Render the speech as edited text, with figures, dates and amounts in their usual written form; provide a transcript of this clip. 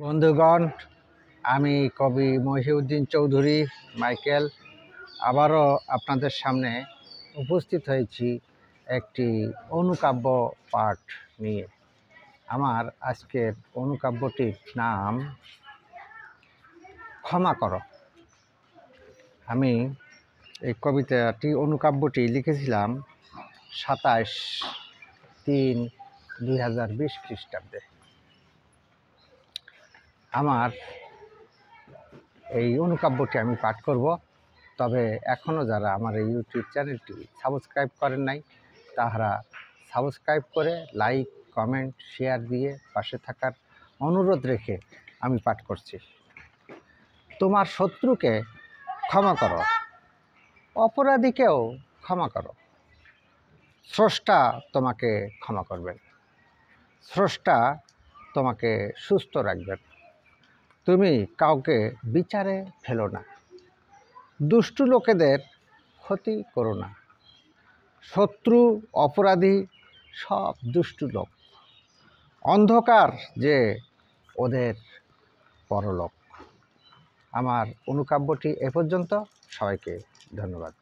বন্ধুগণ, আমি কবি মহিউদ্দিন চৌধুরী মাইকেল আবারও আপনাদের সামনে উপস্থিত হয়েছি একটি অনুকাব্য পাঠ নিয়ে। আমার আজকের অনুকাব্যটির নাম ক্ষমা করো। আমি এই অনুকাব্যটি লিখেছিলাম 27/3/2020 খ্রিস্টাব্দে। আমার এই অনুকাব্যটি আমি পাঠ করব। তবে এখনও যারা আমার এই ইউটিউব চ্যানেলটি সাবস্ক্রাইব করেন নাই, তাহারা সাবস্ক্রাইব করে লাইক, কমেন্ট, শেয়ার দিয়ে পাশে থাকার অনুরোধ রেখে আমি পাঠ করছি। তোমার শত্রুকে ক্ষমা করো, অপরাধীকেও ক্ষমা করো। স্রষ্টা তোমাকে ক্ষমা করবেন, স্রষ্টা তোমাকে সুস্থ রাখবেন। তুমি কাউকে বিচারে ফেলো না, দুষ্টু লোকেদের ক্ষতি করো না। শত্রু, অপরাধী সব দুষ্টু লোক, অন্ধকার যে ওদের পরলোক। আমার অনুকাব্যটি এ পর্যন্ত। সবাইকে ধন্যবাদ।